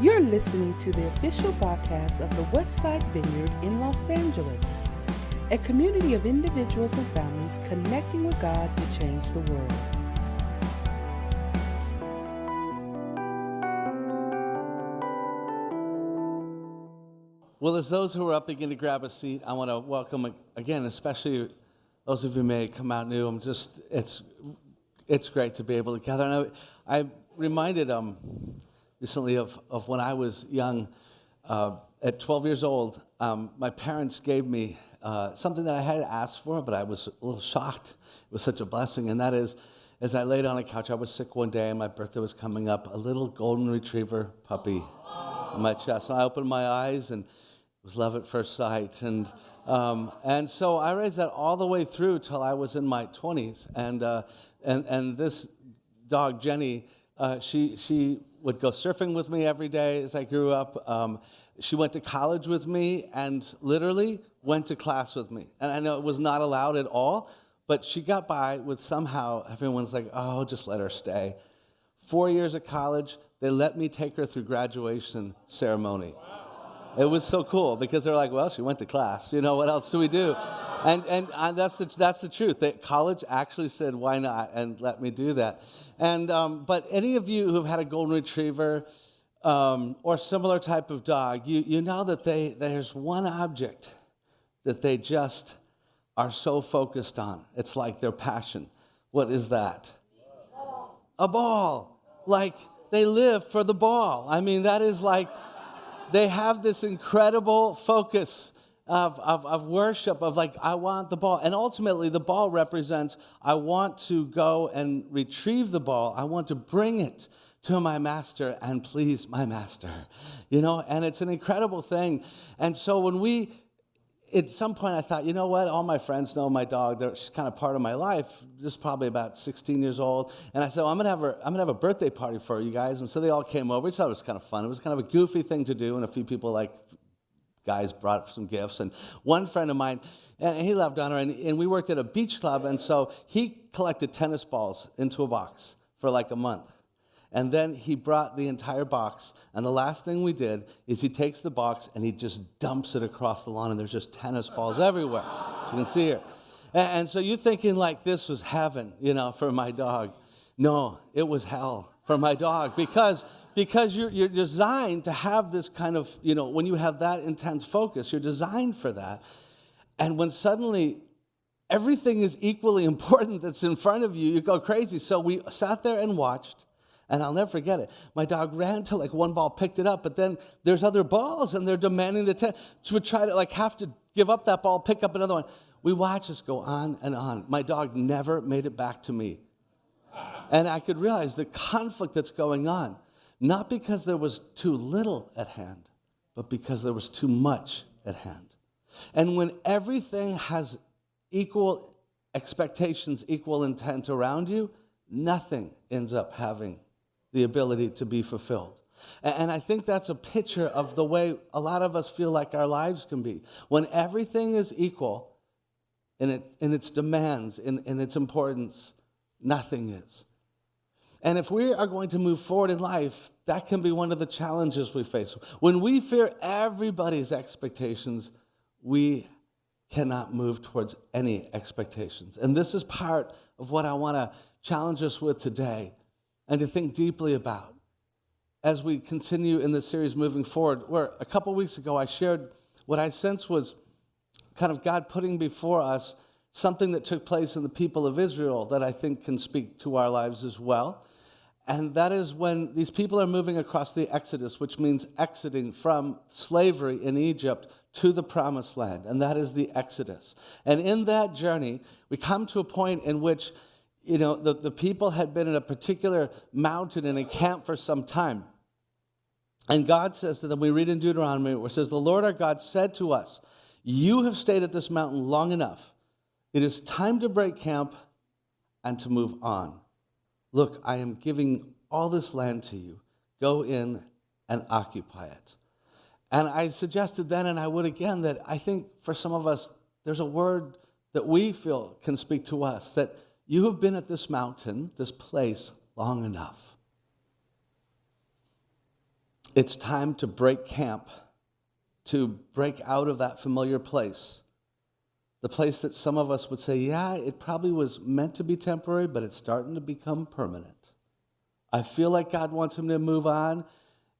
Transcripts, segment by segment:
You're listening to the official podcast of the Westside Vineyard in Los Angeles, a community of individuals and families connecting with God to change the world. Well, as those who are up begin to grab a seat, I want to welcome again, especially those of you who may come out new. It's great to be able to gather. And I reminded recently of when I was young. At 12 years old, my parents gave me something that I had asked for, but I was a little shocked. It was such a blessing, and that is, as I laid on a couch, I was sick one day, and my birthday was coming up, a little golden retriever puppy on my chest. And I opened my eyes, and it was love at first sight. And so I raised that all the way through till I was in my 20s. And this dog, Jenny, she would go surfing with me every day as I grew up. She went to college with me and literally went to class with me. And I know it was not allowed at all, but she got by with somehow, everyone's like, oh, just let her stay. 4 years of college, they let me take her through graduation ceremony. It was so cool because they're like, well, she went to class. You know, what else do we do? And that's the truth. That college actually said, why not, and let me do that. And but any of you who've had a golden retriever or similar type of dog, you know that there's one object that they just are so focused on. It's like their passion. What is that? A ball. Like they live for the ball. I mean, that is like, they have this incredible focus of worship, of like, I want the ball. And ultimately, the ball represents, I want to go and retrieve the ball. I want to bring it to my master and please my master. You know, and it's an incredible thing. And so at some point I thought, you know what, all my friends know my dog. She's kind of part of my life, just probably about 16 years old. And I said, well, I'm gonna have a birthday party for you guys. And so they all came over. We thought it was kind of fun. It was kind of a goofy thing to do. And a few people, guys, brought some gifts. And one friend of mine, and he loved Honor, and we worked at a beach club. And so he collected tennis balls into a box for like a month. And then he brought the entire box, and the last thing we did is he takes the box and he just dumps it across the lawn, and there's just tennis balls everywhere. You can see here. And so you're thinking like this was heaven, you know, for my dog. No, it was hell for my dog because you're designed to have this kind of, you know, when you have that intense focus, you're designed for that. And when suddenly everything is equally important that's in front of you, you go crazy. So we sat there and watched. And I'll never forget it. My dog ran to one ball, picked it up, but then there's other balls, and they're demanding to try to have to give up that ball, pick up another one. We watched this go on and on. My dog never made it back to me. And I could realize the conflict that's going on, not because there was too little at hand, but because there was too much at hand. And when everything has equal expectations, equal intent around you, nothing ends up having the ability to be fulfilled. And I think that's a picture of the way a lot of us feel like our lives can be. When everything is equal in its demands, in its importance, nothing is. And if we are going to move forward in life, that can be one of the challenges we face. When we fear everybody's expectations, we cannot move towards any expectations. And this is part of what I want to challenge us with today and to think deeply about as we continue in this series moving forward. Where a couple weeks ago I shared what I sensed was kind of God putting before us something that took place in the people of Israel that I think can speak to our lives as well. And that is when these people are moving across the Exodus, which means exiting from slavery in Egypt to the Promised Land, and that is the Exodus. And in that journey, we come to a point in which, you know, the people had been in a particular mountain in a camp for some time. And God says to them, we read in Deuteronomy, where it says, the Lord our God said to us, you have stayed at this mountain long enough. It is time to break camp and to move on. Look, I am giving all this land to you. Go in and occupy it. And I suggested then, and I would again, that I think for some of us, there's a word that we feel can speak to us, that you have been at this mountain, this place, long enough. It's time to break camp, to break out of that familiar place. The place that some of us would say, yeah, it probably was meant to be temporary, but it's starting to become permanent. I feel like God wants him to move on,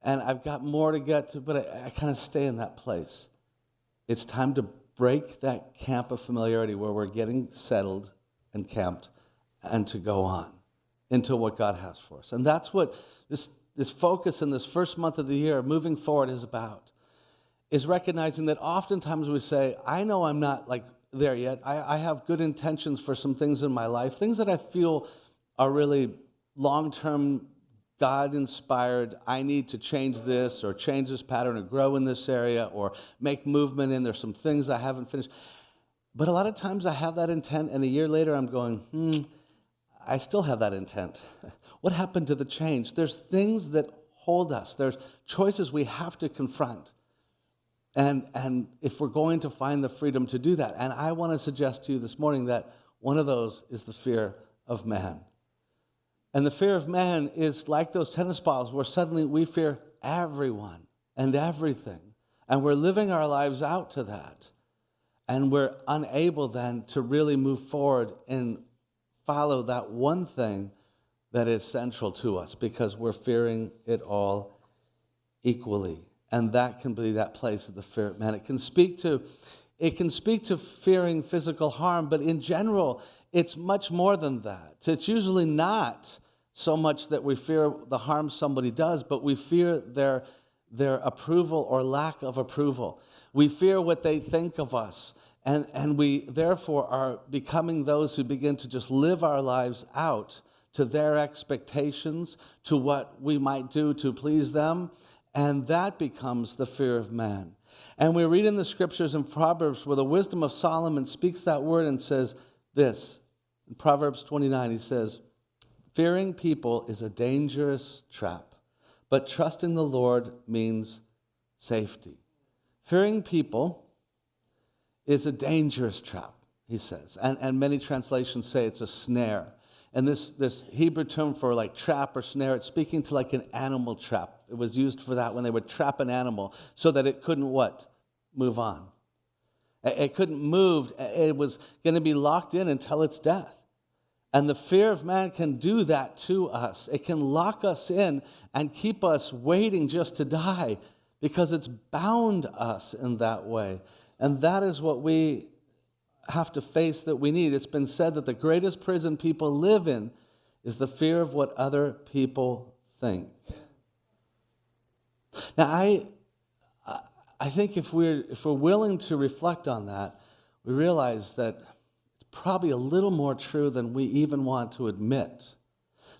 and I've got more to get to, but I kind of stay in that place. It's time to break that camp of familiarity where we're getting settled and camped and to go on into what God has for us. And that's what this focus in this first month of the year, moving forward, is about, is recognizing that oftentimes we say, I know I'm not like there yet. I have good intentions for some things in my life, things that I feel are really long-term God-inspired. I need to change this or change this pattern or grow in this area or make movement in. There's some things I haven't finished. But a lot of times I have that intent, and a year later I'm going, I still have that intent. What happened to the change? There's things that hold us. There's choices we have to confront. And if we're going to find the freedom to do that, and I want to suggest to you this morning that one of those is the fear of man. And the fear of man is like those tennis balls where suddenly we fear everyone and everything. And we're living our lives out to that. And we're unable then to really move forward and follow that one thing that is central to us because we're fearing it all equally. And that can be that place of the fear of man. It can speak to fearing physical harm, but in general, it's much more than that. It's usually not so much that we fear the harm somebody does, but we fear their approval or lack of approval. We fear what they think of us, and we therefore are becoming those who begin to just live our lives out to their expectations, to what we might do to please them, and that becomes the fear of man. And we read in the scriptures in Proverbs where the wisdom of Solomon speaks that word and says this. In Proverbs 29, he says, fearing people is a dangerous trap, but trusting the Lord means safety. Fearing people is a dangerous trap, he says. And many translations say it's a snare. And this Hebrew term for like trap or snare, it's speaking to like an animal trap. It was used for that when they would trap an animal so that it couldn't what? Move on. It couldn't move. It was going to be locked in until its death. And the fear of man can do that to us. It can lock us in and keep us waiting just to die because it's bound us in that way. And that is what we have to face that we need. It's been said that the greatest prison people live in is the fear of what other people think. Now, I think if we're willing to reflect on that, we realize that it's probably a little more true than we even want to admit.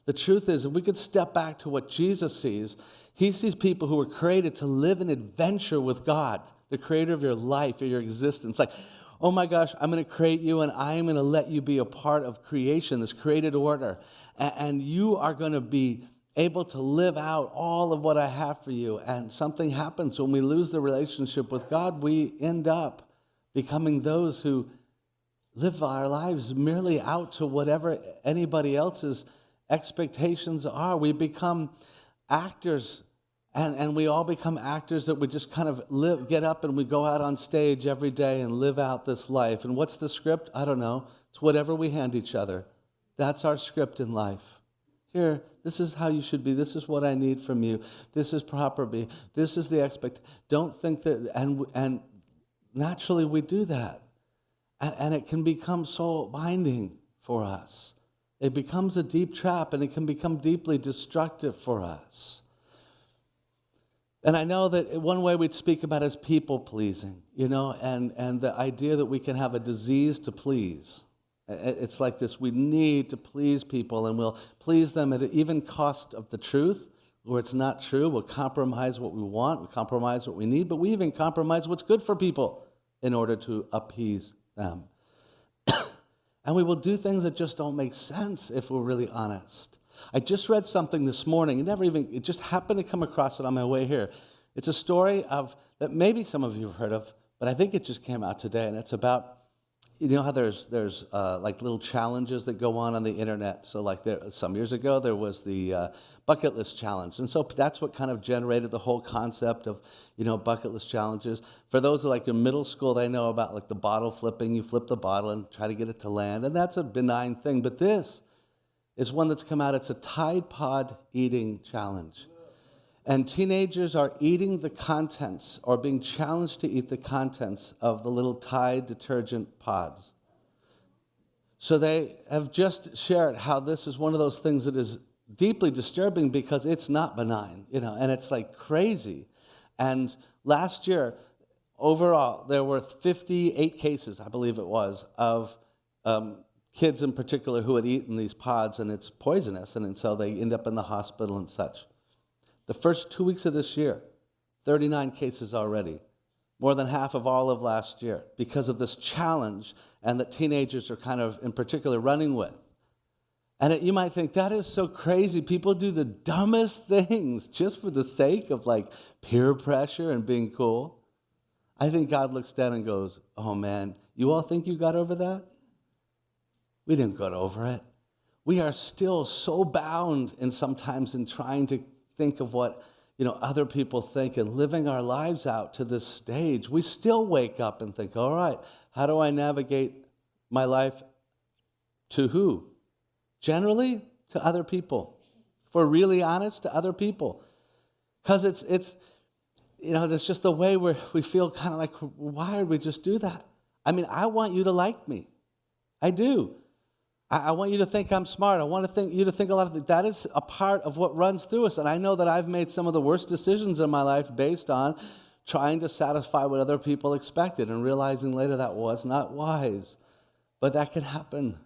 The truth is, if we could step back to what Jesus sees, he sees people who were created to live an adventure with God, the creator of your life or your existence. Like, oh my gosh, I'm going to create you and I am going to let you be a part of creation, this created order. And you are going to be able to live out all of what I have for you. And something happens when we lose the relationship with God. We end up becoming those who live our lives merely out to whatever anybody else's expectations are. We become actors, and we all become actors that we just kind of get up and we go out on stage every day and live out this life. And what's the script? I don't know. It's whatever we hand each other. That's our script in life. Here, this is how you should be. This is what I need from you. This is proper be. This is the expectation. Don't think that, and naturally we do that. And it can become so binding for us. It becomes a deep trap, and it can become deeply destructive for us. And I know that one way we'd speak about it is people-pleasing, and the idea that we can have a disease to please. It's like this, we need to please people, and we'll please them at an even cost of the truth, where it's not true. We'll compromise what we want, we compromise what we need, but we even compromise what's good for people in order to appease them. And we will do things that just don't make sense if we're really honest. I just read something this morning. It just happened to come across it on my way here. It's a story that maybe some of you have heard of, but I think it just came out today, and it's about you know how there's like little challenges that go on the internet. So like some years ago there was the bucket list challenge, and so that's what kind of generated the whole concept of bucket list challenges. For those like in middle school, they know about like the bottle flipping. You flip the bottle and try to get it to land, and that's a benign thing. But this is one that's come out. It's a Tide Pod eating challenge. And teenagers are eating the contents or being challenged to eat the contents of the little Tide detergent pods. So they have just shared how this is one of those things that is deeply disturbing because it's not benign, and it's like crazy. And last year, overall, there were 58 cases, I believe it was, of kids in particular who had eaten these pods, and it's poisonous, and so they end up in the hospital and such. The first 2 weeks of this year, 39 cases already, more than half of all of last year, because of this challenge and that teenagers are kind of, in particular, running with. And you might think, that is so crazy. People do the dumbest things just for the sake of like peer pressure and being cool. I think God looks down and goes, oh man, you all think you got over that? We didn't get over it. We are still so bound and sometimes in trying to think of what other people think and living our lives out to this stage. We still wake up and think, all right, how do I navigate my life to who? Generally, to other people. If we're really honest, to other people. Because it's that's just the way we feel kind of like, why would we just do that? I mean, I want you to like me. I do. I want you to think I'm smart. I want you to think a lot of things. That is a part of what runs through us. And I know that I've made some of the worst decisions in my life based on trying to satisfy what other people expected and realizing later that was not wise. But that can happen.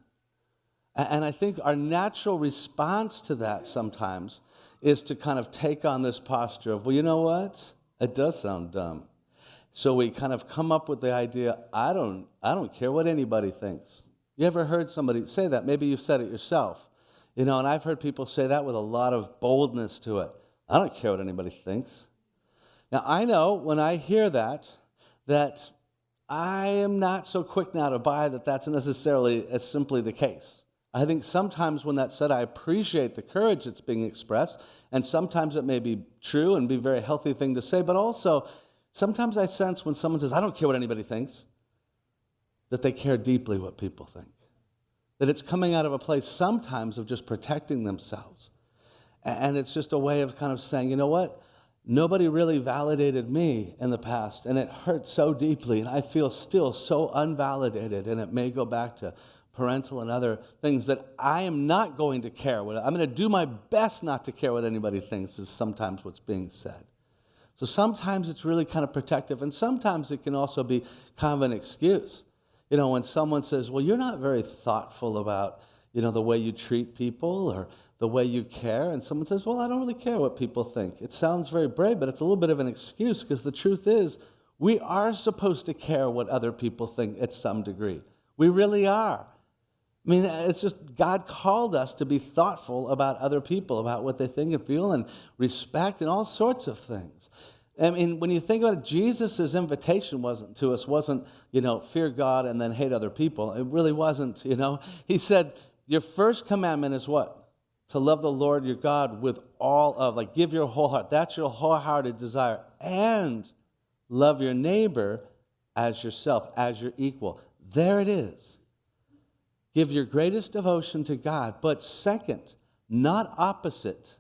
And I think our natural response to that sometimes is to kind of take on this posture of, well, you know what? It does sound dumb. So we kind of come up with the idea, I don't care what anybody thinks. You ever heard somebody say that? Maybe you've said it yourself. And I've heard people say that with a lot of boldness to it. I don't care what anybody thinks. Now, I know when I hear that I am not so quick now to buy that that's necessarily as simply the case. I think sometimes when that's said, I appreciate the courage that's being expressed, and sometimes it may be true and be a very healthy thing to say, but also sometimes I sense when someone says, I don't care what anybody thinks, that they care deeply what people think. That it's coming out of a place sometimes of just protecting themselves. And it's just a way of kind of saying, you know what? Nobody really validated me in the past, and it hurt so deeply, and I feel still so unvalidated, and it may go back to parental and other things that I am not going to care. I'm going to do my best not to care what anybody thinks is sometimes what's being said. So sometimes it's really kind of protective, and sometimes it can also be kind of an excuse. When someone says, well, you're not very thoughtful about, the way you treat people or the way you care, and someone says, well, I don't really care what people think. It sounds very brave, but it's a little bit of an excuse because the truth is we are supposed to care what other people think at some degree. We really are. I mean, it's just God called us to be thoughtful about other people, about what they think and feel and respect and all sorts of things. I mean, when you think about it, Jesus' invitation wasn't, fear God and then hate other people. It really wasn't, He said, your first commandment is what? To love the Lord your God with all of, give your whole heart. That's your wholehearted desire. And love your neighbor as yourself, as your equal. There it is. Give your greatest devotion to God. But second, not opposite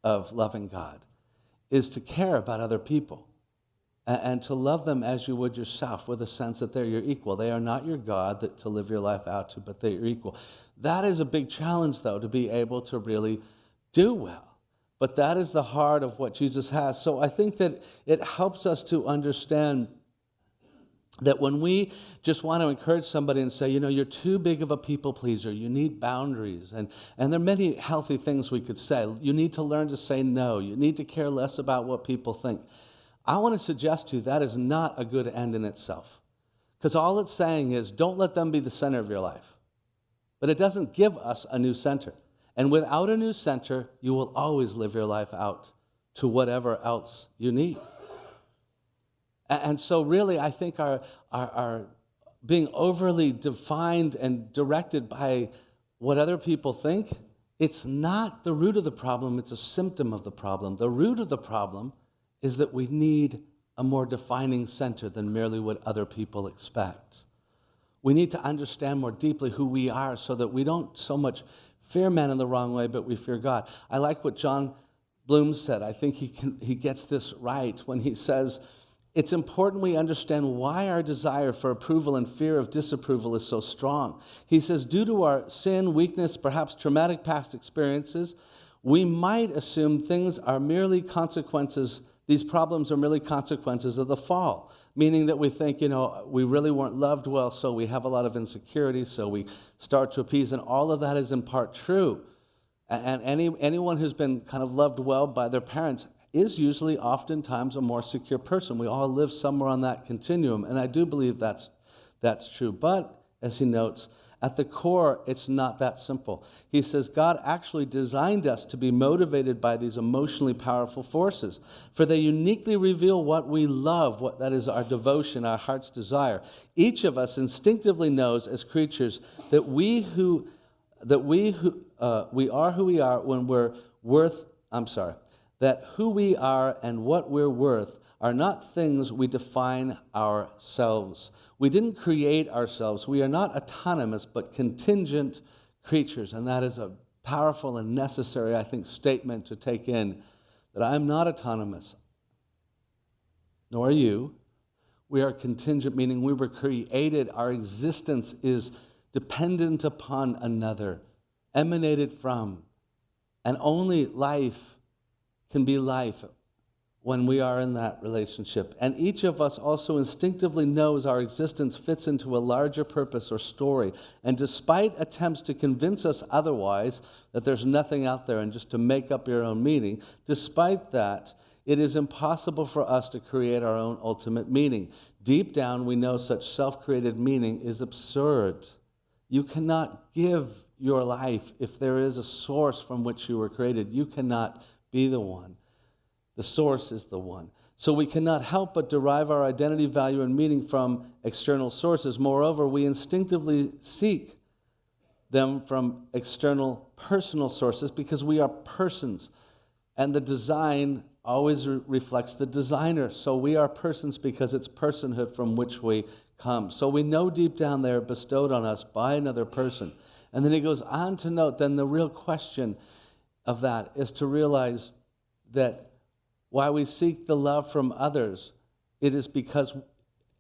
of loving God, is to care about other people and to love them as you would yourself, with a sense that they're your equal. They are not your God to live your life out to, but they're your equal. That is a big challenge, though, to be able to really do well. But that is the heart of what Jesus has. So I think that it helps us to understand that when we just want to encourage somebody and say, you're too big of a people pleaser, you need boundaries, and there are many healthy things we could say. You need to learn to say no. You need to care less about what people think. I want to suggest to you that is not a good end in itself. Because all it's saying is don't let them be the center of your life. But it doesn't give us a new center. And without a new center, you will always live your life out to whatever else you need. And so really, I think our being overly defined and directed by what other people think, it's not the root of the problem, it's a symptom of the problem. The root of the problem is that we need a more defining center than merely what other people expect. We need to understand more deeply who we are so that we don't so much fear man in the wrong way, but we fear God. I like what John Bloom said. I think he gets this right when he says, it's important we understand why our desire for approval and fear of disapproval is so strong. He says, due to our sin, weakness, perhaps traumatic past experiences, we might assume things are merely consequences, these problems are merely consequences of the fall, meaning that we think, we really weren't loved well, so we have a lot of insecurity, so we start to appease, and all of that is in part true. And anyone who's been kind of loved well by their parents is usually oftentimes a more secure person. We all live somewhere on that continuum, and I do believe that's true. But, as he notes, at the core, it's not that simple. He says, God actually designed us to be motivated by these emotionally powerful forces, for they uniquely reveal what we love, what that is our devotion, our heart's desire. Each of us instinctively knows as creatures that we are who we are when we're that who we are and what we're worth are not things we define ourselves. We didn't create ourselves. We are not autonomous, but contingent creatures. And that is a powerful and necessary, I think, statement to take in, that I'm not autonomous, nor are you. We are contingent, meaning we were created. Our existence is dependent upon another, emanated from, and only life can be life when we are in that relationship. And each of us also instinctively knows our existence fits into a larger purpose or story. And despite attempts to convince us otherwise, that there's nothing out there and just to make up your own meaning, despite that, it is impossible for us to create our own ultimate meaning. Deep down, we know such self-created meaning is absurd. You cannot give your life if there is a source from which you were created. You cannot be the one. The source is the one. So we cannot help but derive our identity, value, and meaning from external sources. Moreover, we instinctively seek them from external personal sources because we are persons. And the design always reflects the designer. So we are persons because it's personhood from which we come. So we know deep down they're bestowed on us by another person. And then he goes on to note, then the real question of that is to realize that while we seek the love from others, it is because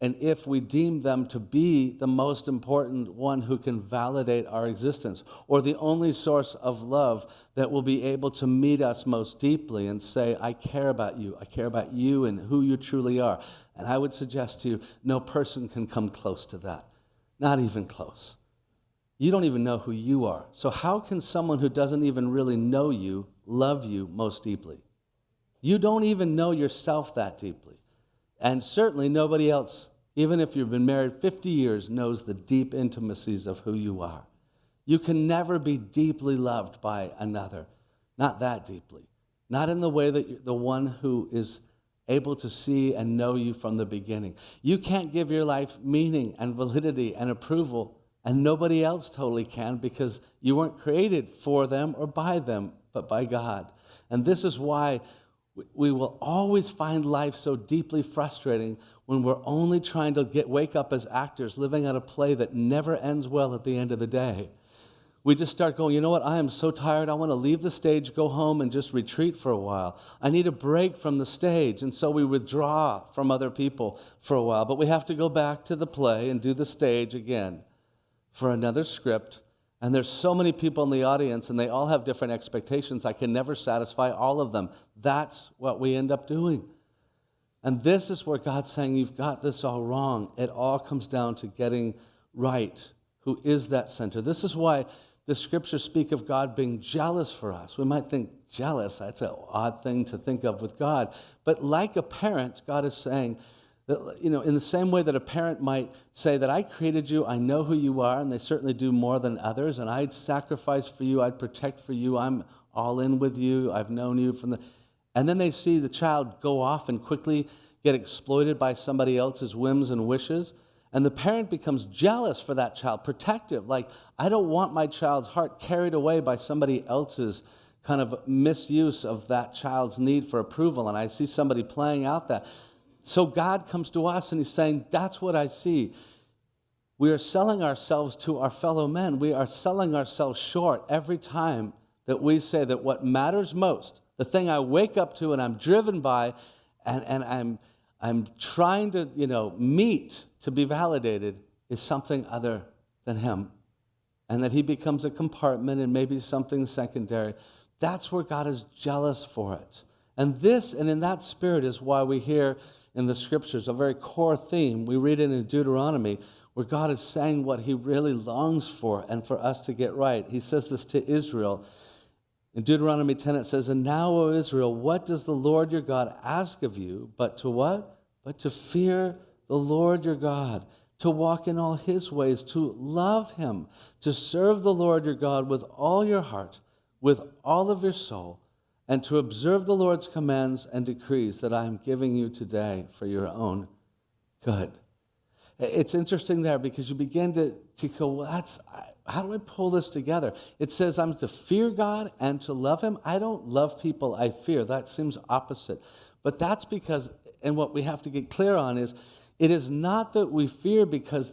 and if we deem them to be the most important one who can validate our existence, or the only source of love that will be able to meet us most deeply and say, I care about you and who you truly are. And I would suggest to you, no person can come close to that, not even close. You don't even know who you are. So how can someone who doesn't even really know you love you most deeply? You don't even know yourself that deeply. And certainly nobody else, even if you've been married 50 years, knows the deep intimacies of who you are. You can never be deeply loved by another, not that deeply. Not in the way that the one who is able to see and know you from the beginning. You can't give your life meaning and validity and approval, and nobody else totally can, because you weren't created for them or by them, but by God. And this is why we will always find life so deeply frustrating when we're only trying to wake up as actors living out a play that never ends well at the end of the day. We just start going, you know what, I am so tired, I want to leave the stage, go home, and just retreat for a while. I need a break from the stage, and so we withdraw from other people for a while. But we have to go back to the play and do the stage again for another script. And there's so many people in the audience, and they all have different expectations. I can never satisfy all of them. That's what we end up doing. And this is where God's saying, you've got this all wrong. It all comes down to getting right. Who is that center? This is why the scriptures speak of God being jealous for us. We might think, jealous, that's an odd thing to think of with God. But like a parent, God is saying, that, in the same way that a parent might say that I created you, I know who you are, and they certainly do more than others, and I'd sacrifice for you, I'd protect for you, I'm all in with you, I've known you from the... And then they see the child go off and quickly get exploited by somebody else's whims and wishes. And the parent becomes jealous for that child, protective. Like, I don't want my child's heart carried away by somebody else's kind of misuse of that child's need for approval. And I see somebody playing out that. So God comes to us and he's saying, that's what I see. We are selling ourselves to our fellow men. We are selling ourselves short every time that we say that what matters most, the thing I wake up to and I'm driven by, and I'm trying to, meet to be validated, is something other than him. And that he becomes a compartment and maybe something secondary. That's where God is jealous for it. And in that spirit is why we hear in the scriptures a very core theme. We read it in Deuteronomy, where God is saying what he really longs for and for us to get right. He says this to Israel. In Deuteronomy 10 it says, "And now, O Israel, what does the Lord your God ask of you, but to what? But to fear the Lord your God, to walk in all his ways, to love him, to serve the Lord your God with all your heart, with all of your soul, and to observe the Lord's commands and decrees that I am giving you today for your own good." It's interesting there because you begin to go, well, how do I pull this together? It says I'm to fear God and to love him. I don't love people I fear. That seems opposite. But that's because, and what we have to get clear on is, it is not that we fear because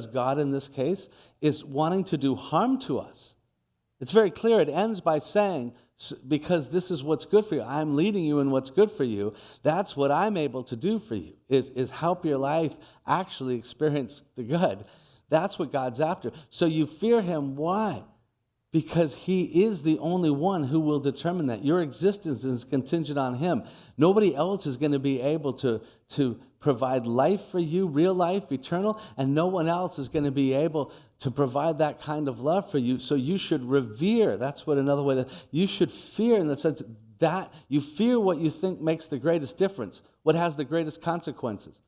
God in this case is wanting to do harm to us. It's very clear. It ends by saying, because this is what's good for you. I'm leading you in what's good for you. That's what I'm able to do for you, is help your life actually experience the good. That's what God's after. So you fear him. Why? Because he is the only one who will determine that. Your existence is contingent on him. Nobody else is going to be able to provide life for you, real life, eternal, and no one else is going to be able to provide that kind of love for you. So you should revere. That's what another way you should fear, in the sense that you fear what you think makes the greatest difference, what has the greatest consequences.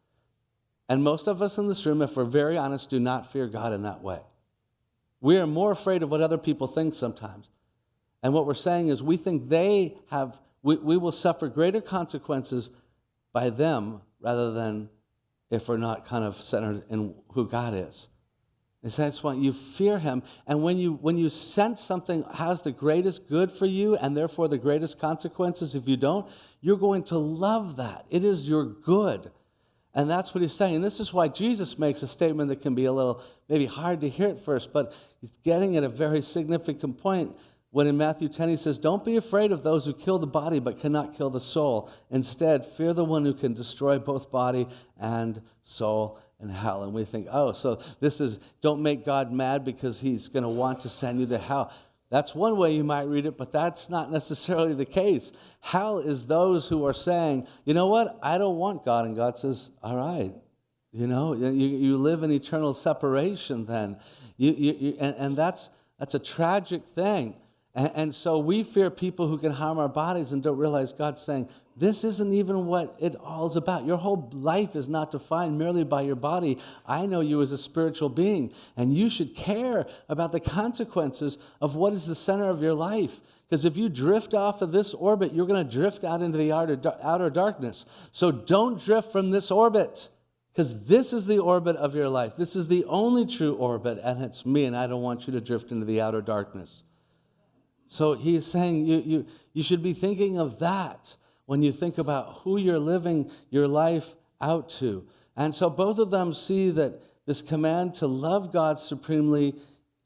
And most of us in this room, if we're very honest, do not fear God in that way. We are more afraid of what other people think sometimes. And what we're saying is we think we will suffer greater consequences by them rather than if we're not kind of centered in who God is. They say, that's why you fear him. And when you sense something has the greatest good for you and therefore the greatest consequences, if you don't, you're going to love that. It is your good. And that's what he's saying. And this is why Jesus makes a statement that can be a little maybe hard to hear at first, but he's getting at a very significant point when in Matthew 10 he says, "Don't be afraid of those who kill the body but cannot kill the soul. Instead, fear the one who can destroy both body and soul in hell." And we think, oh, so this is, don't make God mad because he's going to want to send you to hell. That's one way you might read it, but that's not necessarily the case. Hell is those who are saying, you know what, I don't want God. And God says, all right, you live in eternal separation then. And that's a tragic thing. And so we fear people who can harm our bodies and don't realize God's saying, this isn't even what it all is about. Your whole life is not defined merely by your body. I know you as a spiritual being, and you should care about the consequences of what is the center of your life. Because if you drift off of this orbit, you're going to drift out into the outer darkness. So don't drift from this orbit, because this is the orbit of your life. This is the only true orbit, and it's me, and I don't want you to drift into the outer darkness. So he's saying you should be thinking of that when you think about who you're living your life out to. And so both of them see that this command to love God supremely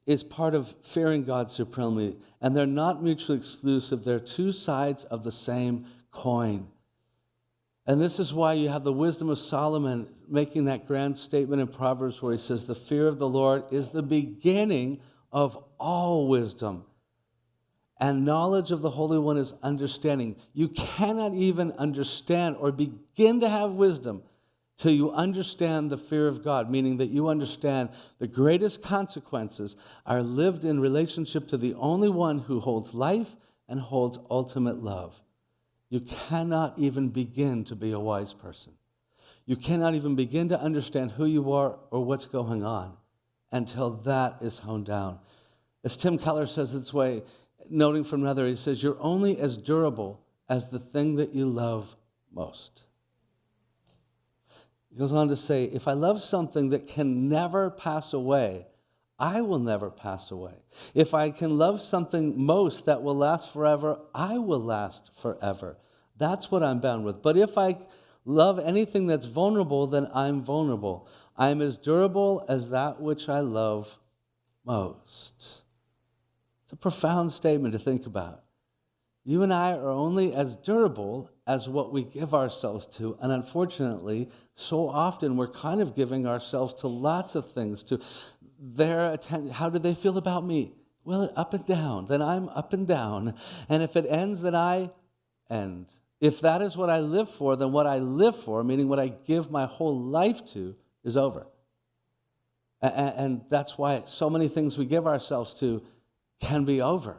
is part of fearing God supremely. And they're not mutually exclusive. They're two sides of the same coin. And this is why you have the wisdom of Solomon making that grand statement in Proverbs where he says, the fear of the Lord is the beginning of all wisdom. And knowledge of the Holy One is understanding. You cannot even understand or begin to have wisdom till you understand the fear of God, meaning that you understand the greatest consequences are lived in relationship to the only one who holds life and holds ultimate love. You cannot even begin to be a wise person. You cannot even begin to understand who you are or what's going on until that is honed down. As Tim Keller says this way, noting from another, he says, you're only as durable as the thing that you love most. He goes on to say, if I love something that can never pass away, I will never pass away. If I can love something most that will last forever, I will last forever. That's what I'm bound with. But if I love anything that's vulnerable, then I'm vulnerable. I'm as durable as that which I love most. It's a profound statement to think about. You and I are only as durable as what we give ourselves to. And unfortunately, so often we're kind of giving ourselves to lots of things, to their attention. How do they feel about me? Well, up and down. Then I'm up and down. And if it ends, then I end. If that is what I live for, then what I live for, meaning what I give my whole life to, is over. And that's why so many things we give ourselves to can be over.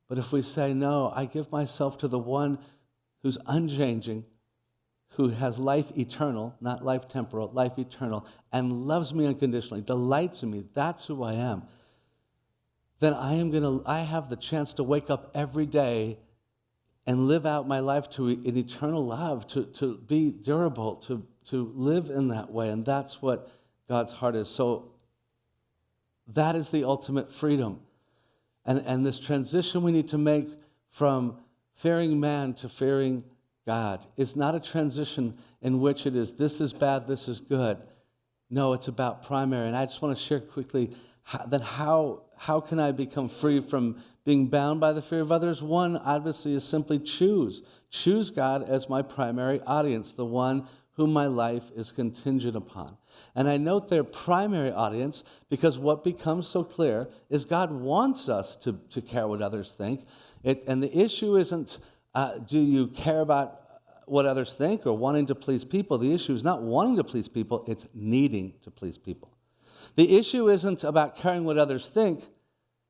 But if we say, no, I give myself to the one who's unchanging, who has life eternal, not life temporal, life eternal, and loves me unconditionally, delights in me, that's who I am, then I have the chance to wake up every day and live out my life to an eternal love, to be durable, to live in that way. And that's what God's heart is. So that is the ultimate freedom. And this transition we need to make from fearing man to fearing God is not a transition in which it is, this is bad, this is good. No, it's about primary. And I just want to share quickly how can I become free from being bound by the fear of others? One, obviously, is simply choose. Choose God as my primary audience, the one whom my life is contingent upon. And I note their primary audience because what becomes so clear is God wants us to care what others think. And the issue isn't do you care about what others think or wanting to please people. The issue is not wanting to please people, it's needing to please people. The issue isn't about caring what others think,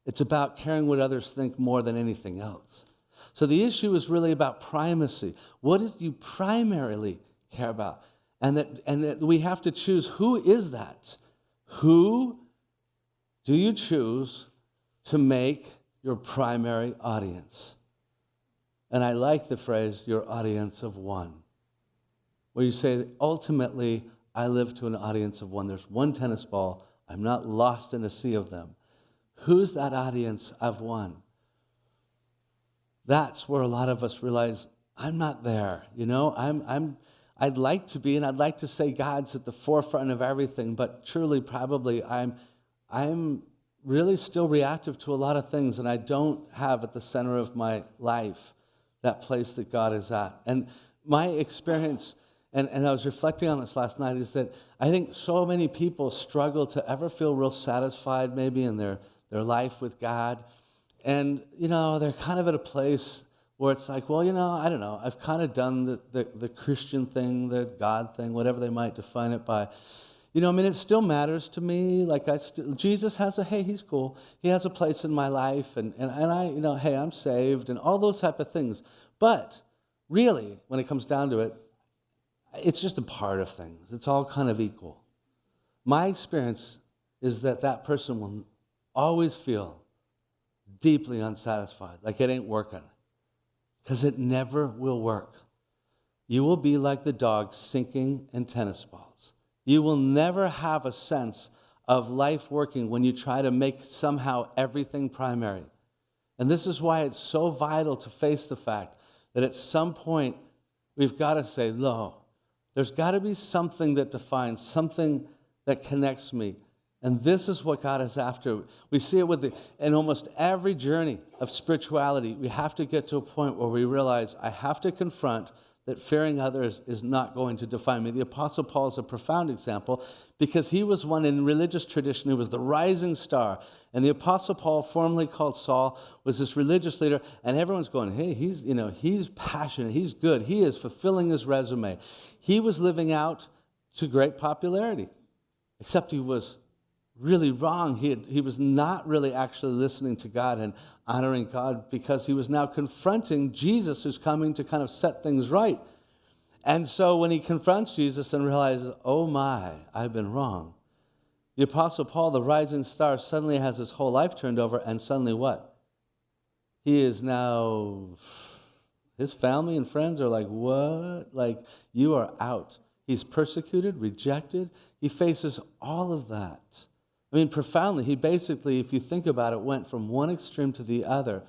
it's about caring what others think more than anything else. So the issue is really about primacy. What do you primarily care about? And that we have to choose, who is that? Who do you choose to make your primary audience? And I like the phrase, your audience of one, where you say, ultimately, I live to an audience of one. There's one tennis ball. I'm not lost in a sea of them. Who's that audience of one? That's where a lot of us realize, I'm not there. You know, I'd like to be, and I'd like to say God's at the forefront of everything, but truly, probably, I'm really still reactive to a lot of things, and I don't have at the center of my life that place that God is at. And my experience, and I was reflecting on this last night, is that I think so many people struggle to ever feel real satisfied maybe in their life with God. And, you know, they're kind of at a place where it's like, well, you know, I don't know, I've kind of done the Christian thing, the God thing, whatever they might define it by. You know, I mean, it still matters to me. Like, Jesus has he's cool. He has a place in my life, and I, you know, hey, I'm saved, and all those type of things. But really, when it comes down to it, it's just a part of things. It's all kind of equal. My experience is that person will always feel deeply unsatisfied, like it ain't working, because it never will work. You will be like the dog sinking in tennis balls. You will never have a sense of life working when you try to make somehow everything primary. And this is why it's so vital to face the fact that at some point we've got to say, no, there's got to be something that defines, something that connects me. And this is what God is after. We see it in almost every journey of spirituality. We have to get to a point where we realize I have to confront that fearing others is not going to define me. The Apostle Paul is a profound example because he was one in religious tradition who was the rising star. And the Apostle Paul, formerly called Saul, was this religious leader. And everyone's going, hey, he's passionate, he's good, he is fulfilling his resume. He was living out to great popularity, except he was really wrong. He was not really actually listening to God and honoring God because he was now confronting Jesus, who's coming to kind of set things right. And so when he confronts Jesus and realizes, oh my, I've been wrong, the Apostle Paul, the rising star, suddenly has his whole life turned over, and suddenly what? He is now, his family and friends are like, what? Like, you are out. He's persecuted, rejected. He faces all of that. I mean, profoundly, he basically, if you think about it, went from one extreme to the other,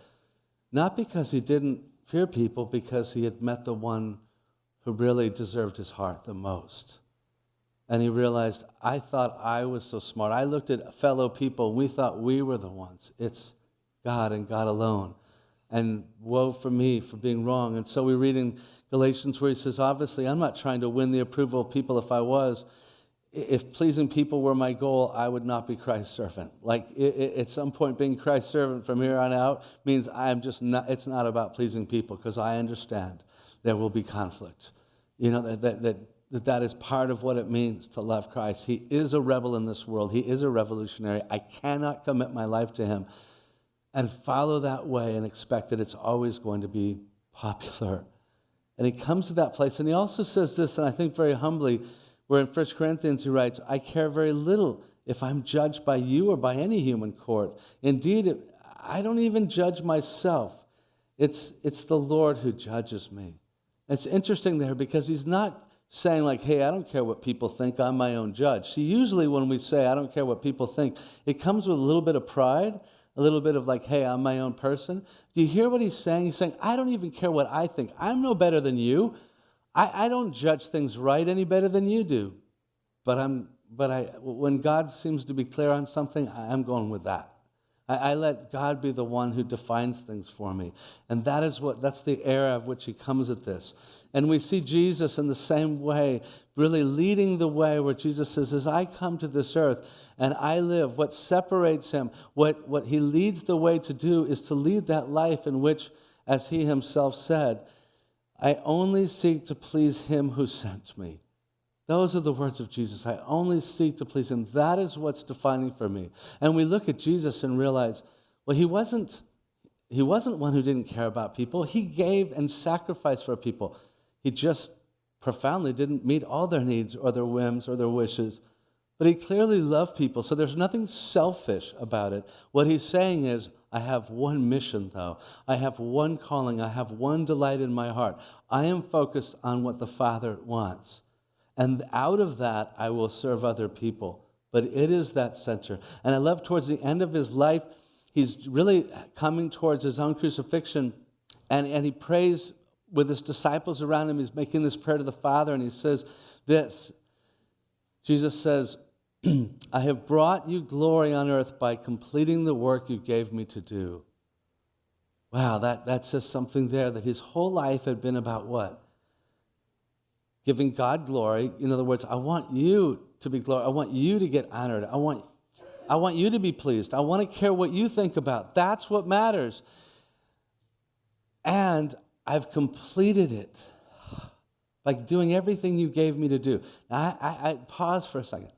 not because he didn't fear people, because he had met the one who really deserved his heart the most. And he realized, I thought I was so smart. I looked at fellow people, and we thought we were the ones. It's God and God alone. And woe for me for being wrong. And so we read in Galatians where he says, obviously, I'm not trying to win the approval of people. If I was, if pleasing people were my goal, I would not be Christ's servant. Like, at some point, being Christ's servant from here on out means I'm just not, it's not about pleasing people, because I understand there will be conflict. You know, that is part of what it means to love Christ. He is a rebel in this world. He is a revolutionary. I cannot commit my life to him and follow that way and expect that it's always going to be popular. And he comes to that place, and he also says this, and I think very humbly, where in 1 Corinthians he writes, I care very little if I'm judged by you or by any human court. Indeed, I don't even judge myself. It's the Lord who judges me. It's interesting there, because he's not saying like, hey, I don't care what people think, I'm my own judge. See, usually when we say, I don't care what people think, it comes with a little bit of pride, a little bit of like, hey, I'm my own person. Do you hear what he's saying? He's saying, I don't even care what I think. I'm no better than you. I don't judge things right any better than you do. But when God seems to be clear on something, I'm going with that. I let God be the one who defines things for me. And that's the era of which he comes at this. And we see Jesus in the same way, really leading the way, where Jesus says, as I come to this earth and I live, what separates him, what he leads the way to do is to lead that life in which, as he himself said, I only seek to please him who sent me. Those are the words of Jesus. I only seek to please him. That is what's defining for me. And we look at Jesus and realize, well, he wasn't one who didn't care about people. He gave and sacrificed for people. He just profoundly didn't meet all their needs or their whims or their wishes. But he clearly loved people, so there's nothing selfish about it. What he's saying is, I have one mission, though. I have one calling. I have one delight in my heart. I am focused on what the Father wants. And out of that, I will serve other people. But it is that center. And I love towards the end of his life, he's really coming towards his own crucifixion, and he prays with his disciples around him. He's making this prayer to the Father, and he says this. Jesus says, I have brought you glory on earth by completing the work you gave me to do. Wow, that says something there, that his whole life had been about what? Giving God glory. In other words, I want you to be glorified. I want you to get honored. I want you to be pleased. I want to care what you think about. That's what matters. And I've completed it by doing everything you gave me to do. Now, I pause for a second.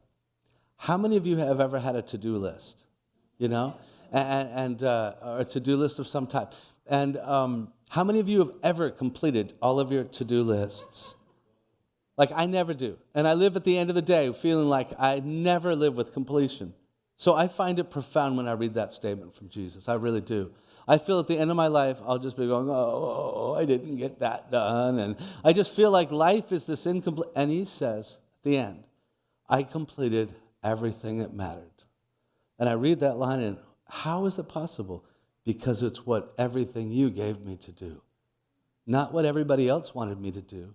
How many of you have ever had a to-do list? You know? Or a to-do list of some type. And how many of you have ever completed all of your to-do lists? Like, I never do. And I live at the end of the day feeling like I never live with completion. So I find it profound when I read that statement from Jesus. I really do. I feel at the end of my life, I'll just be going, oh, I didn't get that done. And I just feel like life is this incomplete. And he says at the end, I completed everything that mattered. And I read that line, and how is it possible? Because it's what everything you gave me to do, not what everybody else wanted me to do.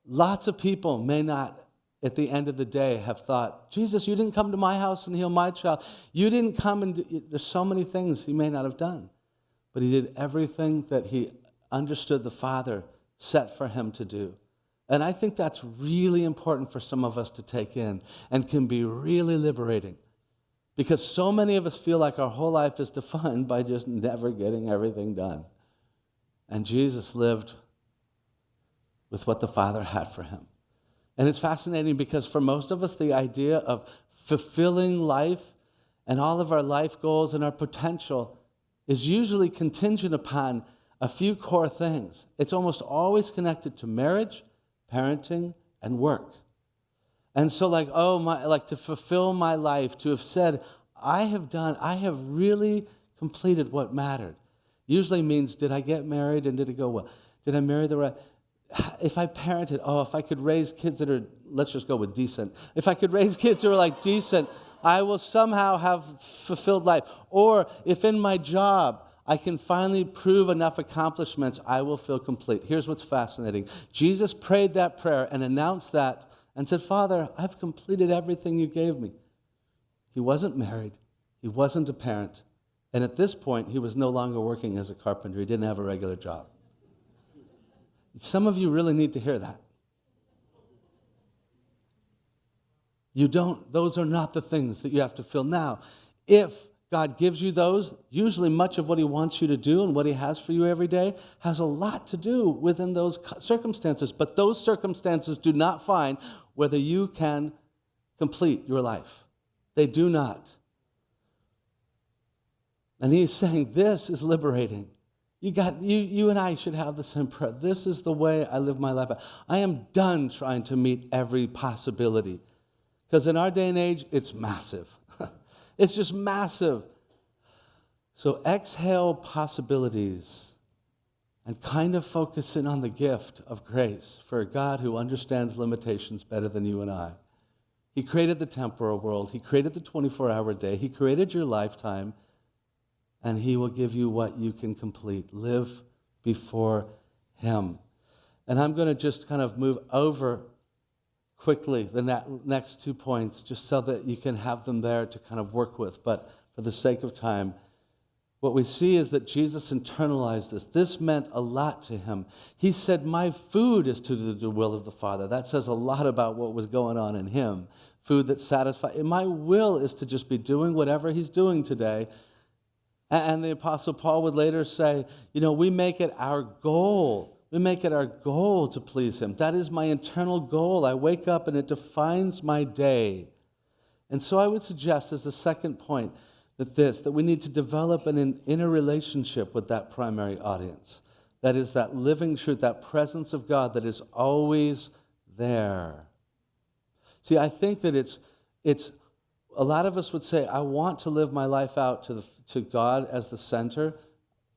Lots of people may not, at the end of the day, have thought, Jesus, you didn't come to my house and heal my child. You didn't come and do, there's so many things he may not have done. But he did everything that he understood the Father set for him to do. And I think that's really important for some of us to take in and can be really liberating. Because so many of us feel like our whole life is defined by just never getting everything done. And Jesus lived with what the Father had for him. And it's fascinating because for most of us, the idea of fulfilling life and all of our life goals and our potential is usually contingent upon a few core things. It's almost always connected to marriage, parenting, and work. And so to fulfill my life, to have said, I have really completed what mattered. Usually means, did I get married and did it go well? Did I marry the right? if I parented, if I could raise kids that are, let's just go with decent. If I could raise kids who are like decent, I will somehow have fulfilled life. Or if in my job I can finally prove enough accomplishments, I will feel complete. Here's what's fascinating. Jesus prayed that prayer and announced that and said, Father, I've completed everything you gave me. He wasn't married. He wasn't a parent. And at this point, he was no longer working as a carpenter. He didn't have a regular job. Some of you really need to hear that. Those are not the things that you have to fill. Now, if God gives you those, usually much of what he wants you to do and what he has for you every day has a lot to do within those circumstances. But those circumstances do not find whether you can complete your life. They do not. And he's saying this is liberating. You and I should have the same prayer. This is the way I live my life. I am done trying to meet every possibility. Because in our day and age, it's massive. It's just massive. So exhale possibilities and kind of focus in on the gift of grace for a God who understands limitations better than you and I. He created the temporal world. He created the 24-hour day. He created your lifetime. And he will give you what you can complete. Live before him. And I'm going to just kind of move over quickly the next 2 points, just so that you can have them there to kind of work with. But for the sake of time, what we see is that Jesus internalized this. This meant a lot to him. He said, my food is to do the will of the Father. That says a lot about what was going on in him. Food that satisfies. My will is to just be doing whatever he's doing today. And the Apostle Paul would later say, we make it our goal. We make it our goal to please him. That is my internal goal. I wake up and it defines my day. And so I would suggest as the second point that we need to develop an inner relationship with that primary audience. That is that living truth, that presence of God that is always there. See, I think that it's a lot of us would say, I want to live my life out to God as the center,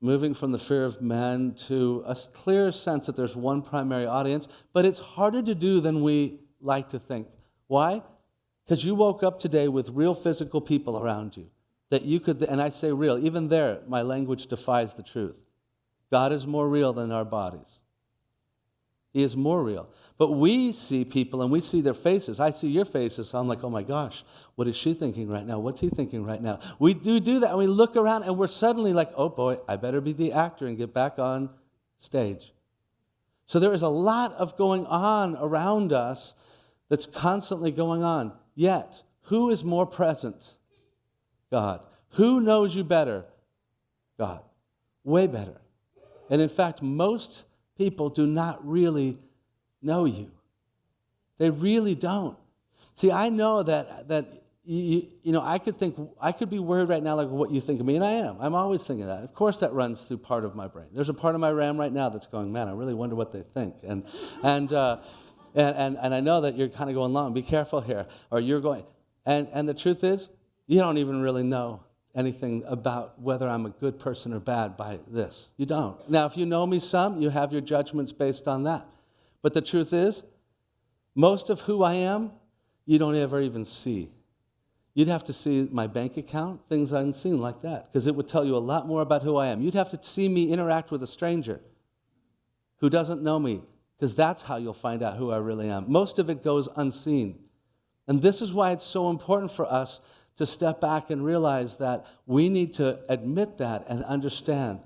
moving from the fear of men to a clear sense that there's one primary audience, but it's harder to do than we like to think. Why? Because you woke up today with real physical people around you that you could, and I say real, even there, my language defies the truth. God is more real than our bodies. He is more real. But we see people and we see their faces. I see your faces, so I'm like, oh my gosh, what is she thinking right now? What's he thinking right now? We do that, and we look around, and we're suddenly like, oh boy, I better be the actor and get back on stage. So there is a lot of going on around us that's constantly going on. Yet, who is more present? God. Who knows you better? God. Way better. And in fact, most people do not really know you. They really don't. See, I know that I could be worried right now like what you think of me, and I am. I'm always thinking that. Of course, that runs through part of my brain. There's a part of my RAM right now that's going, man, I really wonder what they think. And I know that you're kind of going long. Be careful here, or you're going. And the truth is, you don't even really know anything about whether I'm a good person or bad by this. You don't. Now, if you know me some, you have your judgments based on that. But the truth is, most of who I am, you don't ever even see. You'd have to see my bank account, things unseen like that, because it would tell you a lot more about who I am. You'd have to see me interact with a stranger who doesn't know me, because that's how you'll find out who I really am. Most of it goes unseen. And this is why it's so important for us to step back and realize that we need to admit that and understand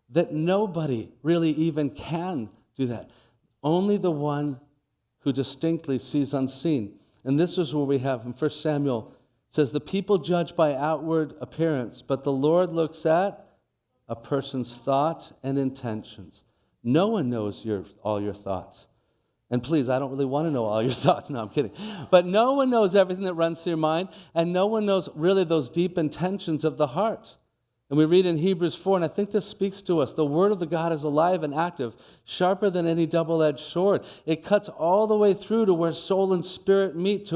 that nobody really even can do that. Only the one who distinctly sees unseen. And this is where we have in 1 Samuel, it says, the people judge by outward appearance, but the Lord looks at a person's thought and intentions. No one knows all your thoughts. And please, I don't really want to know all your thoughts. No, I'm kidding. But no one knows everything that runs through your mind, and no one knows really those deep intentions of the heart. And we read in Hebrews 4, and I think this speaks to us. The word of the God is alive and active, sharper than any double-edged sword. It cuts all the way through to where soul and spirit meet,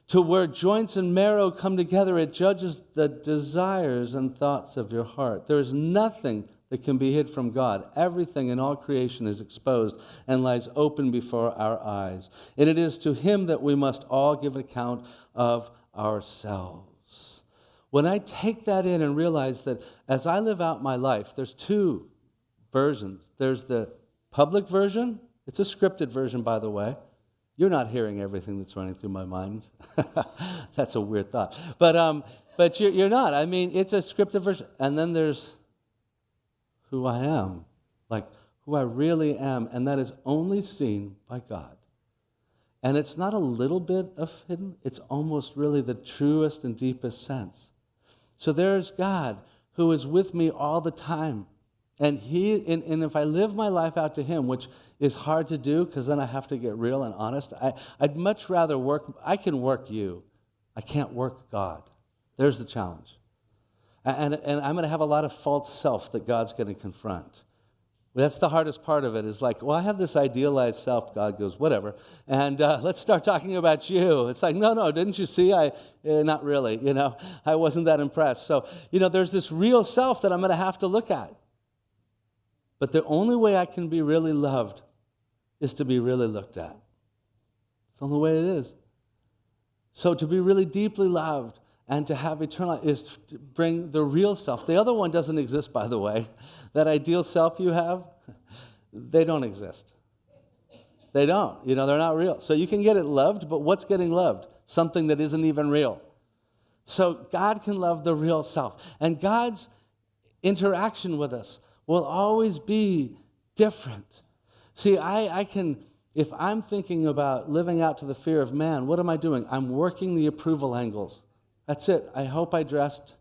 to where joints and marrow come together. It judges the desires and thoughts of your heart. There is nothing that can be hid from God. Everything in all creation is exposed and lies open before our eyes. And it is to him that we must all give account of ourselves. When I take that in and realize that as I live out my life, there's two versions. There's the public version. It's a scripted version, by the way. You're not hearing everything that's running through my mind. That's a weird thought. But you're not. I mean, it's a scripted version. And then there's who I am, like who I really am, and that is only seen by God. And it's not a little bit of hidden, it's almost really the truest and deepest sense. So there's God who is with me all the time. And if I live my life out to him, which is hard to do because then I have to get real and honest, I'd much rather I can work you. I can't work God. There's the challenge. And I'm going to have a lot of false self that God's going to confront. That's the hardest part of it, is like, well, I have this idealized self. God goes, whatever. And let's start talking about you. It's like, no, didn't you see? Not really, I wasn't that impressed. So, there's this real self that I'm going to have to look at. But the only way I can be really loved is to be really looked at. It's the only way it is. So to be really deeply loved and to have eternal life is to bring the real self. The other one doesn't exist, by the way. That ideal self you have, they don't exist. They don't. They're not real. So you can get it loved, but what's getting loved? Something that isn't even real. So God can love the real self. And God's interaction with us will always be different. See, I can, if I'm thinking about living out to the fear of man, what am I doing? I'm working the approval angles. That's it. I hope I dressed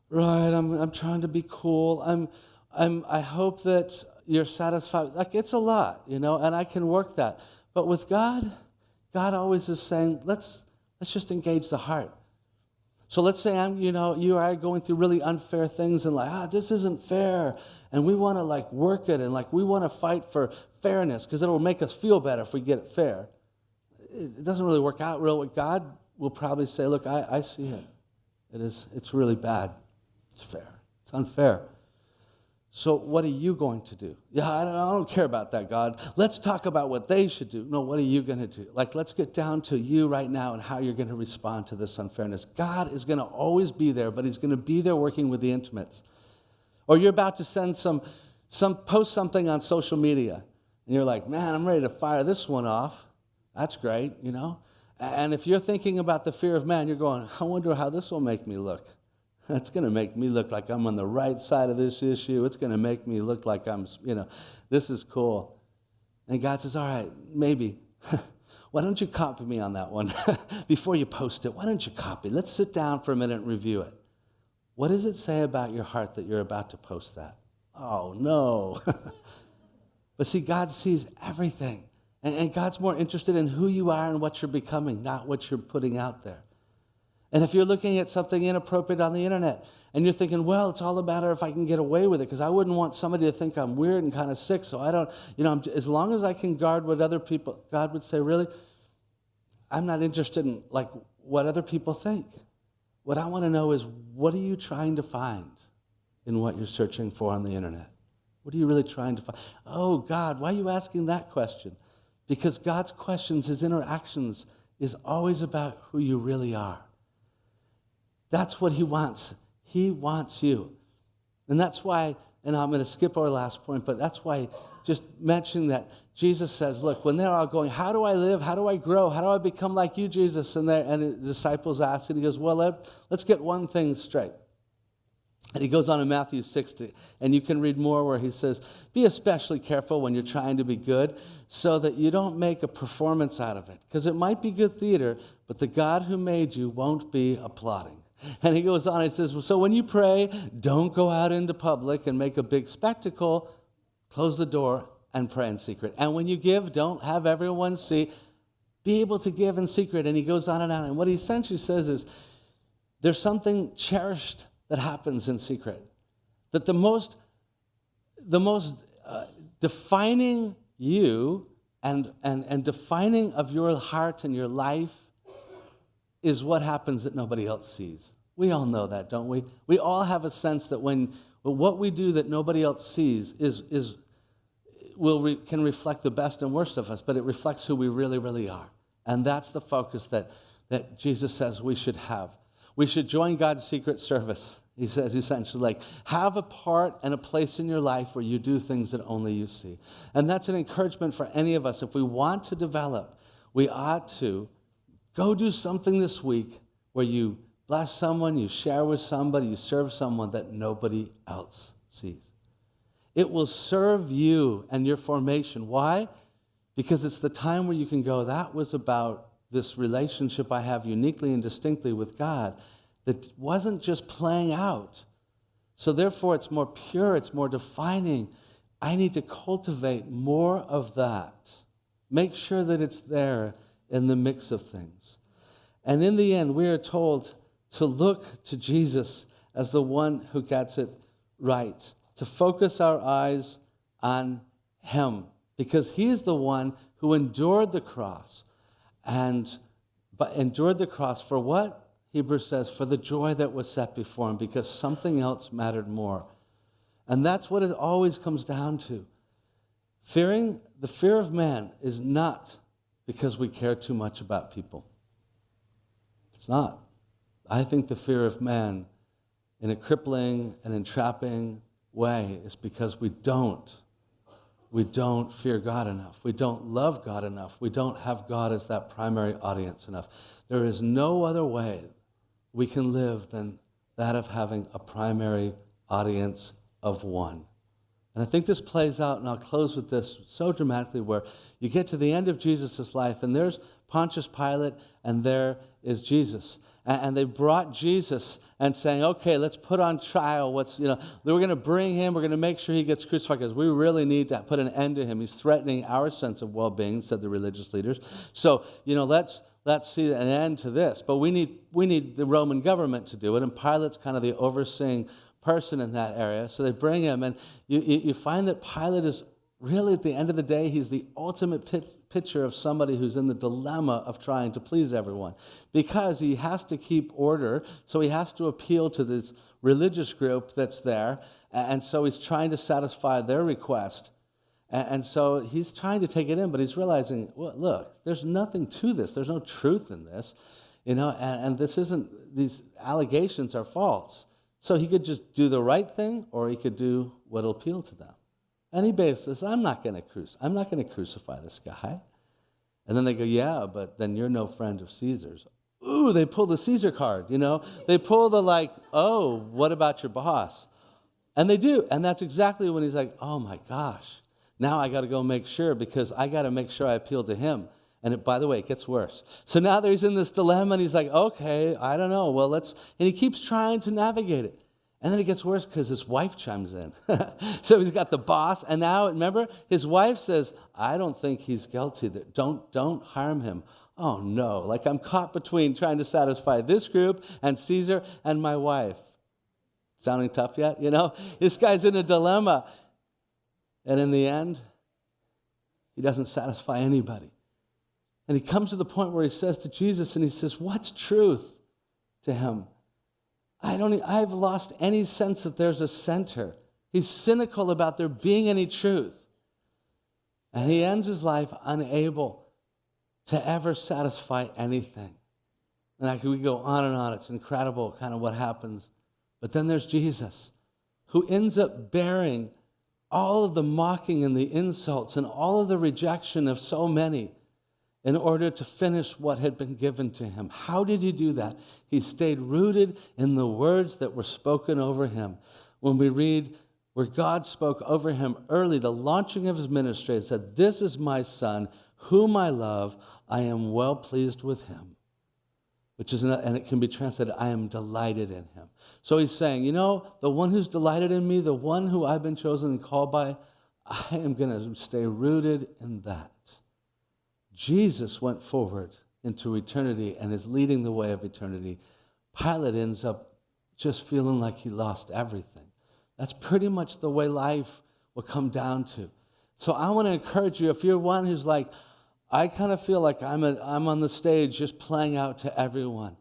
right. I'm trying to be cool. I hope that you're satisfied. Like, it's a lot, and I can work that. But with God, God always is saying, let's just engage the heart. So let's say you are going through really unfair things and like, this isn't fair. And we want to work it and we want to fight for fairness because it'll make us feel better if we get it fair. It doesn't really work out real. God will probably say, look, I see it. It's really bad. It's fair. It's unfair. So what are you going to do? Yeah, I don't care about that, God. Let's talk about what they should do. No, what are you going to do? Let's get down to you right now and how you're going to respond to this unfairness. God is going to always be there, but he's going to be there working with the intimates. Or you're about to send post something on social media, and you're like, man, I'm ready to fire this one off. That's great, And if you're thinking about the fear of man, you're going, I wonder how this will make me look. It's going to make me look like I'm on the right side of this issue. It's going to make me look like I'm, this is cool. And God says, all right, maybe. Why don't you copy me on that one? Before you post it, why don't you copy? Let's sit down for a minute and review it. What does it say about your heart that you're about to post that? Oh, no. But see, God sees everything. And God's more interested in who you are and what you're becoming, not what you're putting out there. And if you're looking at something inappropriate on the internet and you're thinking, well, it's all about if I can get away with it because I wouldn't want somebody to think I'm weird and kind of sick, so I don't, as long as I can guard what other people, God would say, really, I'm not interested in what other people think. What I want to know is, what are you trying to find in what you're searching for on the internet? What are you really trying to find? Oh, God, why are you asking that question? Because God's questions, his interactions, is always about who you really are. That's what he wants. He wants you. And that's why, and I'm going to skip our last point, but that's why just mentioning that Jesus says, look, when they're all going, how do I live? How do I grow? How do I become like you, Jesus? And the disciples ask, and he goes, well, let's get one thing straight. And he goes on in Matthew 60, and you can read more where he says, be especially careful when you're trying to be good so that you don't make a performance out of it. Because it might be good theater, but the God who made you won't be applauding. And he goes on, he says, so when you pray, don't go out into public and make a big spectacle. Close the door and pray in secret. And when you give, don't have everyone see. Be able to give in secret. And he goes on and on. And what he essentially says is, there's something cherished that happens in secret. That the most defining you and defining of your heart and your life is what happens that nobody else sees. We all know that, don't we? We all have a sense that when But what we do that nobody else sees can reflect the best and worst of us, but it reflects who we really, really are. And that's the focus that Jesus says we should have. We should join God's secret service. He says essentially, like, have a part and a place in your life where you do things that only you see. And that's an encouragement for any of us. If we want to develop, we ought to go do something this week where you bless someone, you share with somebody, you serve someone that nobody else sees. It will serve you and your formation. Why? Because it's the time where you can go, that was about this relationship I have uniquely and distinctly with God that wasn't just playing out. So therefore, it's more pure, it's more defining. I need to cultivate more of that. Make sure that it's there in the mix of things. And in the end, we are told to look to Jesus as the one who gets it right, to focus our eyes on him, because he is the one who endured the cross. But endured the cross for what? Hebrews says, for the joy that was set before him, because something else mattered more. And that's what it always comes down to. The fear of man is not because we care too much about people. It's not. I think the fear of man in a crippling and entrapping way is because we don't fear God enough. We don't love God enough. We don't have God as that primary audience enough. There is no other way we can live than that of having a primary audience of one. And I think this plays out, and I'll close with this so dramatically, where you get to the end of Jesus' life, and there's Pontius Pilate, and there is Jesus. And they brought Jesus and saying, okay, let's put on trial we're going to bring him, we're going to make sure he gets crucified because we really need to put an end to him. He's threatening our sense of well-being, said the religious leaders. So, let's see an end to this. But we need the Roman government to do it, and Pilate's kind of the overseeing person in that area. So they bring him, and you find that Pilate is really, at the end of the day, he's the ultimate picture of somebody who's in the dilemma of trying to please everyone, because he has to keep order, so he has to appeal to this religious group that's there, and so he's trying to satisfy their request, and so he's trying to take it in, but he's realizing, well, look, there's nothing to this, there's no truth in this, and this isn't, these allegations are false. So he could just do the right thing, or he could do what'll appeal to them. And he basically says, I'm not going to crucify this guy. And then they go, yeah, but then you're no friend of Caesar's. Ooh, they pull the Caesar card, They pull the oh, what about your boss? And they do. And that's exactly when he's like, oh my gosh, now I got to go make sure, because I got to make sure I appeal to him. And by the way, it gets worse. So now he's in this dilemma, and he's like, okay, I don't know. Well, and he keeps trying to navigate it. And then it gets worse because his wife chimes in. So he's got the boss, and now, remember, his wife says, I don't think he's guilty. Don't harm him. Oh, no. I'm caught between trying to satisfy this group and Caesar and my wife. Sounding tough yet? This guy's in a dilemma. And in the end, he doesn't satisfy anybody. And he comes to the point where he says to Jesus, and he says, what's truth to him? I've lost any sense that there's a center. He's cynical about there being any truth. And he ends his life unable to ever satisfy anything. And we go on and on. It's incredible kind of what happens. But then there's Jesus, who ends up bearing all of the mocking and the insults and all of the rejection of so many in order to finish what had been given to him. How did he do that? He stayed rooted in the words that were spoken over him. When we read where God spoke over him early, the launching of his ministry, it said, this is my son, whom I love. I am well pleased with him. And it can be translated, I am delighted in him. So he's saying, the one who's delighted in me, the one who I've been chosen and called by, I am going to stay rooted in that. Jesus went forward into eternity and is leading the way of eternity. Pilate ends up just feeling like he lost everything. That's pretty much the way life will come down to. So I want to encourage you, if you're one who's like, I kind of feel like I'm on the stage just playing out to everyone.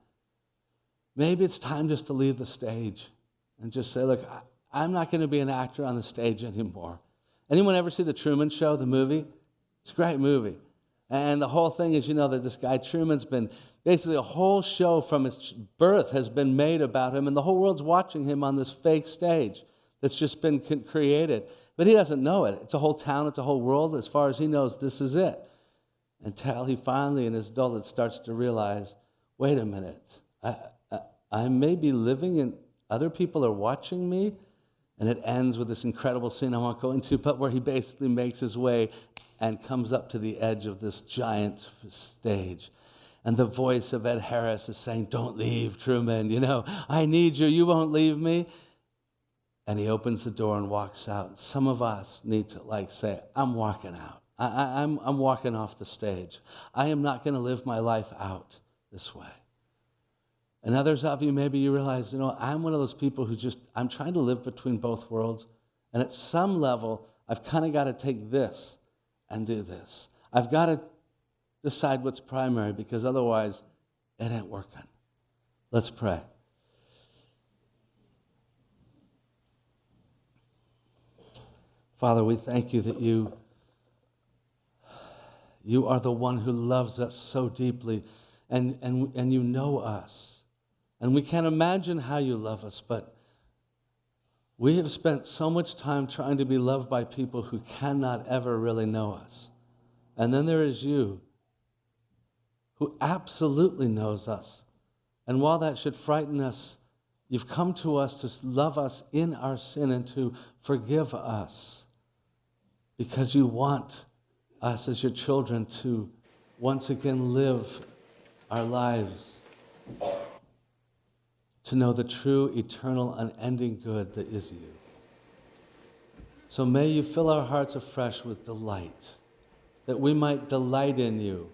Maybe it's time just to leave the stage and just say, look, I'm not going to be an actor on the stage anymore. Anyone ever see The Truman Show, the movie? It's a great movie. And the whole thing is, that this guy Truman's been, basically a whole show from his birth has been made about him, and the whole world's watching him on this fake stage that's just been created. But he doesn't know it. It's a whole town, it's a whole world. As far as he knows, this is it. Until he finally, in his adulthood, starts to realize, wait a minute, I may be living and other people are watching me. And it ends with this incredible scene I won't go into, but where he basically makes his way and comes up to the edge of this giant stage. And the voice of Ed Harris is saying, don't leave, Truman, I need you, you won't leave me. And he opens the door and walks out. And some of us need to say, I'm walking out. I'm walking off the stage. I am not going to live my life out this way. And others of you, maybe you realize, I'm one of those people who I'm trying to live between both worlds. And at some level, I've kind of got to take this and do this. I've got to decide what's primary, because otherwise it ain't working. Let's pray. Father, we thank you that you are the one who loves us so deeply, and you know us. And we can't imagine how you love us, but we have spent so much time trying to be loved by people who cannot ever really know us. And then there is you, who absolutely knows us. And while that should frighten us, you've come to us to love us in our sin and to forgive us, because you want us as your children to once again live our lives, to know the true, eternal, unending good that is you. So may you fill our hearts afresh with delight, that we might delight in you.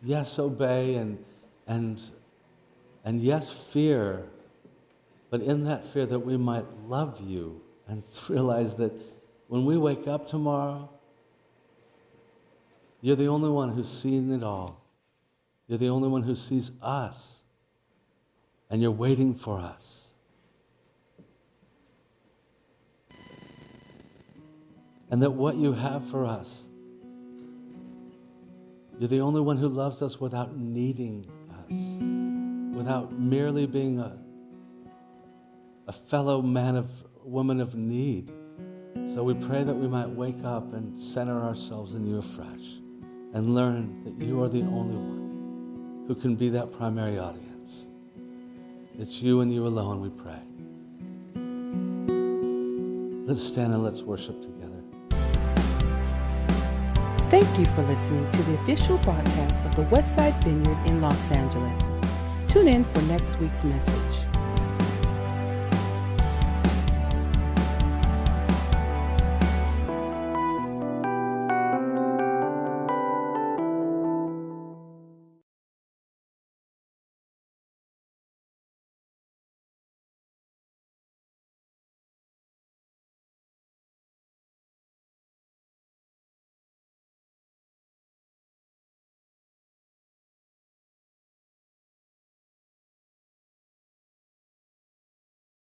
Yes, obey, and yes, fear, but in that fear that we might love you and realize that when we wake up tomorrow, you're the only one who's seen it all. You're the only one who sees us. And you're waiting for us. And that what you have for us, you're the only one who loves us without needing us, without merely being a fellow man woman of need. So we pray that we might wake up and center ourselves in you afresh and learn that you are the only one who can be that primary audience. It's you and you alone, we pray. Let's stand and let's worship together. Thank you for listening to the official broadcast of the Westside Vineyard in Los Angeles. Tune in for next week's message.